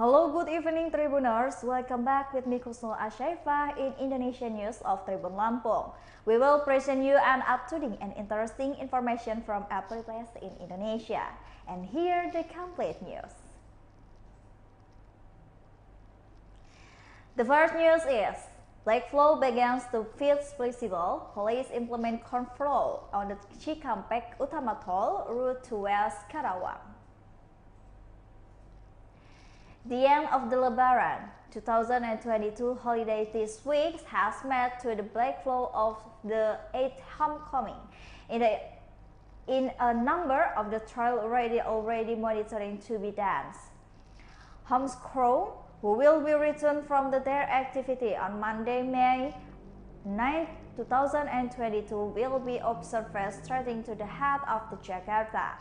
Hello, good evening Tribuners. Welcome back with me Kusnul Asyaifah in Indonesia News of Tribun Lampung. We will present you an up-to-date and interesting information from every place in Indonesia. And here the complete news. The first news is backflow begins to feel flexible. Police implement Contraflow on the Cikampek Utama toll route to West Karawang. The end of the Lebaran 2022 holiday this week has led to the backflow of the 8th homecoming in a number of the trail already monitoring to be done. Home's crew, who will be returned from their activity on Monday, May 9, 2022, will be observed starting to the head of the Jakarta.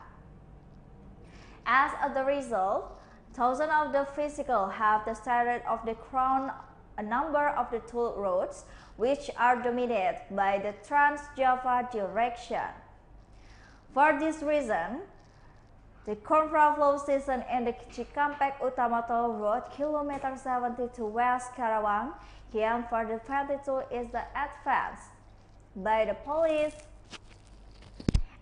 As a result, thousands of the vehicles have started off the crown a number of the toll roads, which are dominated by the Trans-Java direction. For this reason, the Contraflow season in the Cikampek Utama toll road, kilometer 70 to West Karawang, can for the 22 is the advance by the police.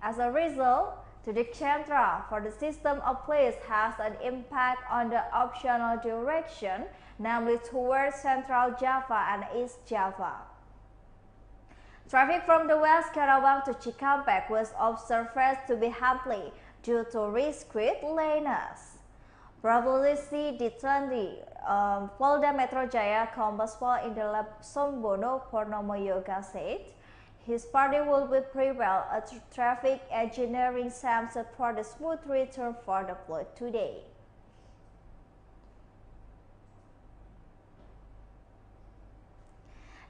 As a result, to the Central for the system of police has an impact on the optional direction, namely towards Central Java and East Java. Traffic from the West Karawang to Cikampek was observed to be heavy due to restricted lanes. Probability Detainee Polda Metro Jaya Kombes Pol Indra Sombono Purnomo said his party will be prevail a traffic engineering sample for the smooth return for the flow today.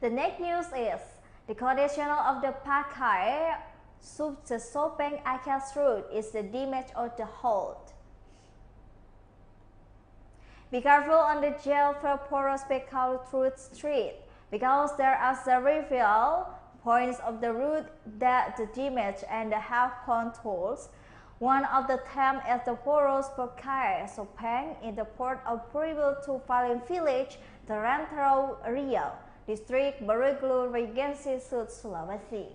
The next news is the condition of the Pekkae-Soppeng access route is the damage of the hold. Be careful on the Jl Poros Pekkae-Soppeng street because there are several points of the route that the damage and have potholes. One of the them is the Poros Pekkae-Soppeng in the port of Pulo to Farhan village, the Rantau Riau, district Bulungan Regency, South Sulawesi.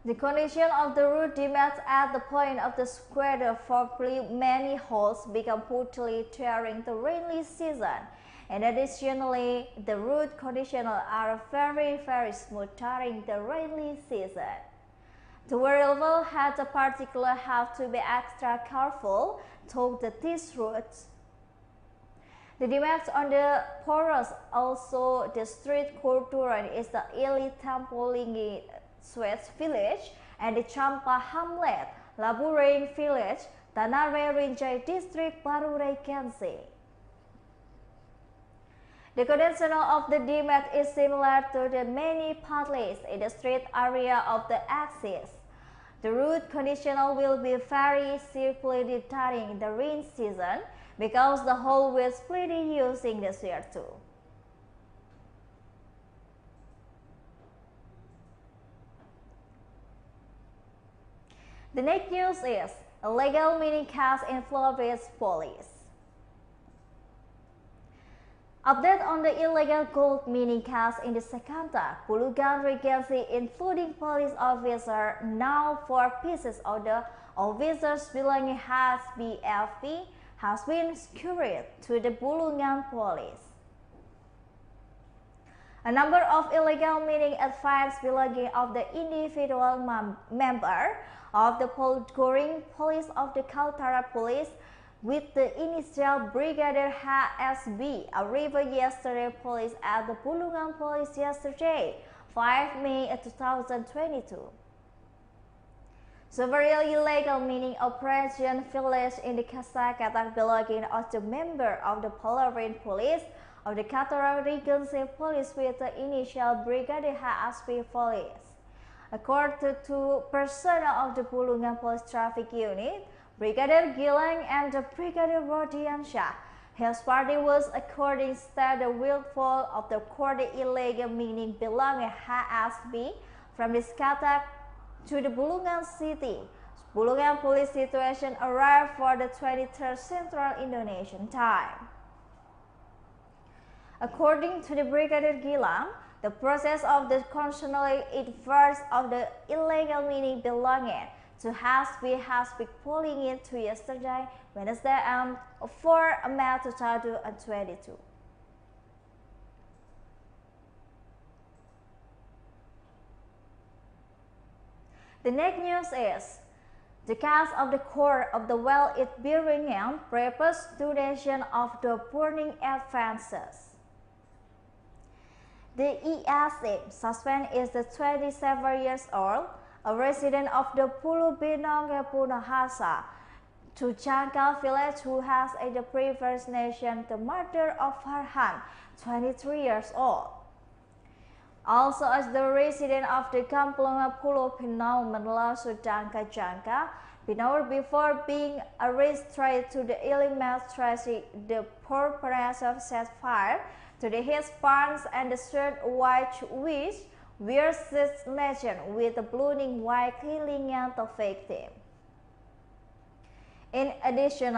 The condition of the route damage at the point of the square for many holes become poorly during the rainy season. And additionally, the route conditions are very smooth during the rainy season. The driver has a particular have to be extra careful to these routes. The damage on the Poros also the street culture is the Ili Tampolingi Sweat village and the Champa Hamlet, Lebaran village, Tanare Rinjai district Baru Regency. The condition of the damage is similar to the many potholes in the street area of the axis. The route condition will be very severely during the rain season because the hole will split using the shear tool. The next news is illegal mining case in Flores Police. Update on the illegal gold mining case in the Sekatak, Bulungan Regency, including police officer. Now 4 pieces of the officers belonging HBFP has been secured to the Bulungan Police. A number of illegal mining advice belonging of the individual member of the Bulungan Police of the Kaltara Police with the initial Brigadier HSB arrived yesterday police at the Bulungan Police yesterday, 5 May 2022. Several illegal mining operation village in the Sekatak belonging of the member of the Bulungan Police of the Bulungan Regency Police with the initial Brigadier HSB Police. According to personnel of the Bulungan Police Traffic Unit, Brigadier Gilang and the Brigadier Rodiansyah, his party was according to the willful of the court illegal mining belonging HSB from the Sekatak to the Bulungan City Bulungan Police situation arrived for the 23rd Central Indonesian time. According to the Brigadier Gilang, the process of the constitutionally adverse of the illegal mining belonging to has been polling into yesterday, Wednesday, and 4 May 2022. The next news is the case of the court of the well at Bireuen purpose donation of the burning advances. The ESM suspect is the 27 years old, a resident of the Pulo Pineung, Meunasah, to Jangka village, who has in the previous nation the murder of Farhan, 23 years old. Also as the resident of the Gampong Pulo Pineung, Meunasah, Jangka, Pineung, before being arrested to the elementary, the perpetrators set fire to his pants and the shirt white which wears this legend with the blooming white killing the victim. In addition,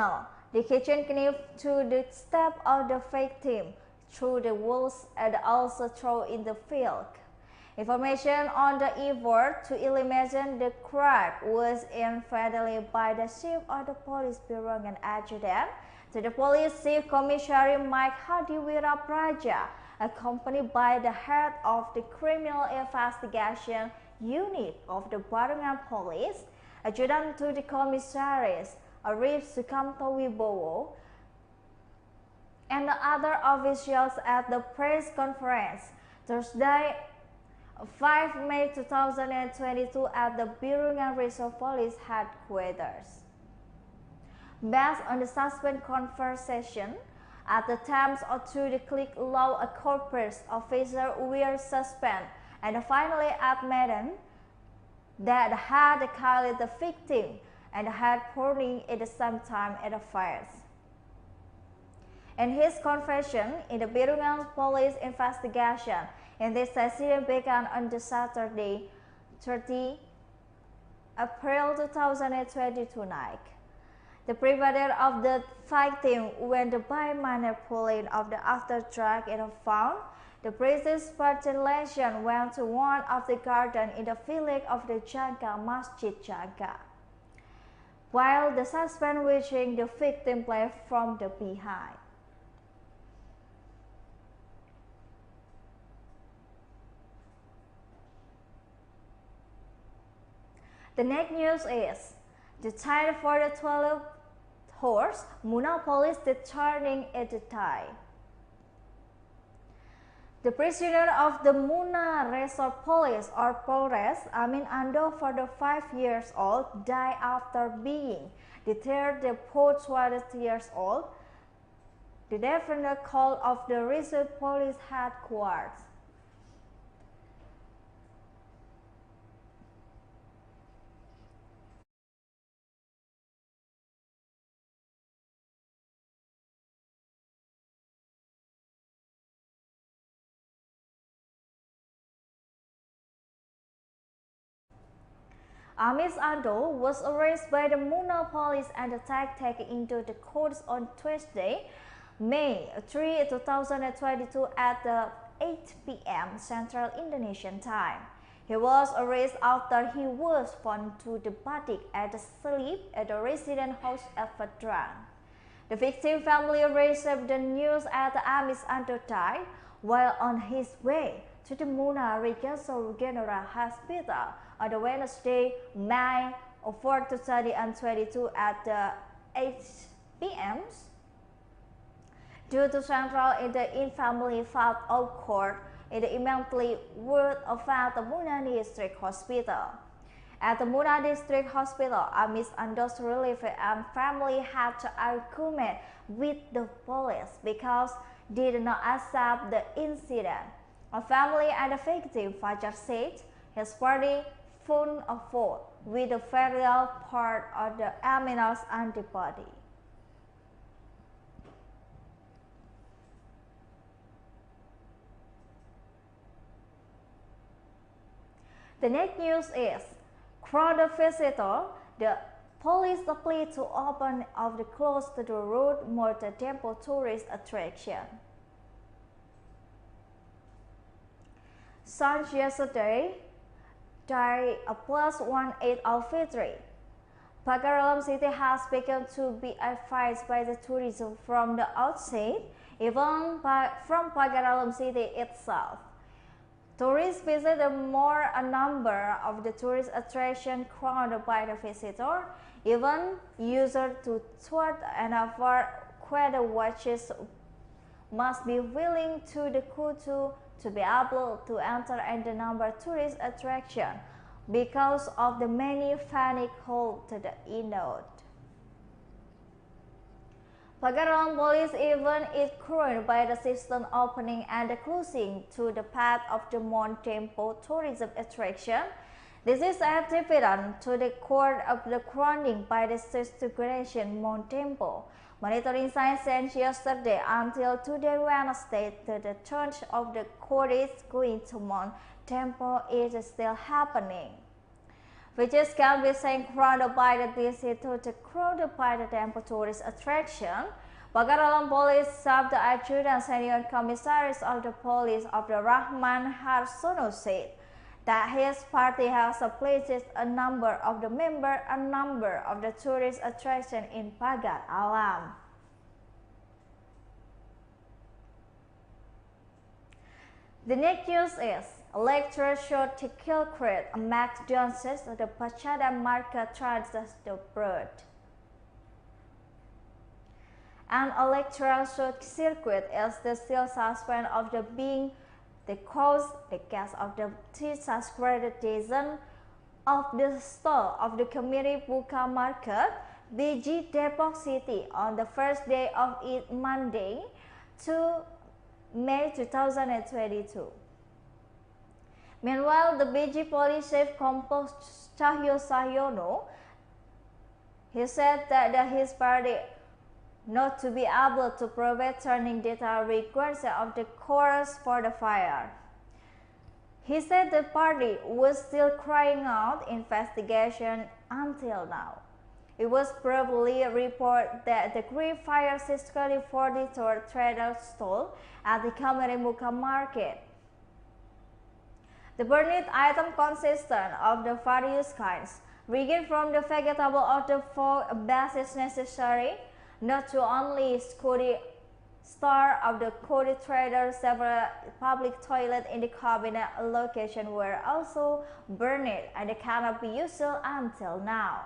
the kitchen knife to the stab of the victim through the walls and also thrown in the field. Information on the effort to eliminate the crime was investigated by the chief of the police Bireuen and adjutant to the police chief commissary Mike Hadiwira Praja, accompanied by the head of the criminal investigation unit of the Bulungan Police, adjutant to the commissaries Arif Sukamto, and the other officials at the press conference Thursday, 5 May 2022 at the Bulungan Reserve Police headquarters. Based on the suspect conversation, at the time to the click law, a corporate officer were suspended and finally admitted that had killed the victim and had burning at the same time at the fires. In his confession in the Bulungan Police investigation, and this incident began on the Saturday, 30 April 2022 night. The perpetrator of the victim went by minor pulling of the after-drug and found the priest's speculation went to one of the garden in the village of the Jangka Masjid Jangka, while the suspect reaching the victim fled from the behind. The next news is detained for the 12 horse Bulungan Police detaining at the time. The prisoner of the Bulungan Resort Police or Polres, Amin Ando, 45 years old, died after being detained the 40 years old. The defender called of the Resort Police headquarters. Amis Ando was arrested by the Bulungan Police and taken into the court on Tuesday, May 3, 2022 at 8 p.m. Central Indonesian time. He was arrested after he was found to the body at sleep at the residence house at Farhan. The victim family received the news at Amis Ando died while on his way to the Bulungan Regency General Hospital on the Wednesday, May 4, 2022 at 8 p.m. Due to central in the family filed out court in the immediately ward of the Bulungan District Hospital. At the Bulungan District Hospital, Amis Ando's relative and family had to argument with the police because they did not accept the incident. A family and the victim, Fajar, said his party found a fault with the federal part of the aminos antibody. The next news is crowd visitor the police appealed to open of the close to the road more the Dempo tourist attraction. Since yesterday, day +18 Al-Fitri, Pagar City has begun to be advised by the tourism from the outside, even from Pagar City itself. Tourists visit a number of the tourist attraction crowded by the visitor, even users to thwart and avoid weather watches must be willing to the kutu to be able to enter in the number tourist attraction because of the many panic hold to the inode. Pagar Police even is current by the system opening and closing to the path of the Mount Dempo tourism attraction. This is evident to the court of the crowding by the situation Mount Dempo. Monitoring signs since yesterday until today Wednesday to the church of the court is going to Mount Dempo is still happening, which is can be seen crowded by the visitor to crowded by the Dempo tourist attraction. Pagar Police sub the adjutant senior commissaries of the police of the Rahman Harsono said that his party has placed a number of the tourist attraction in Pagar Alam. The next news is a lecturer shot to kill Max Johnson at the Pachada market transits the bird. An electoral short circuit is the still suspect of the being the cause of the disaggregation of the store of the community Buka Market, BG Depok City on the first day of it Monday, 2 May 2022. Meanwhile, the BG Police Chief Compost Cahyo Sahyono, he said that his party not to be able to provide turning data records of the cause for the fire. He said the party was still crying out investigation until now. It was probably reported that the Great Fire Security Furniture Trader stall at the Kamarimuka Market. The burned item consisted of the various kinds, ranging from the vegetable or the food basis necessary, not to only security store of the Cody Trader, several public toilets in the cabinet location were also burned and they cannot be used until now.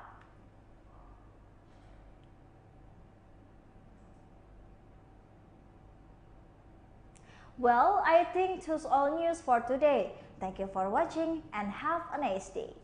Well, I think that's all news for today. Thank you for watching and have a nice day.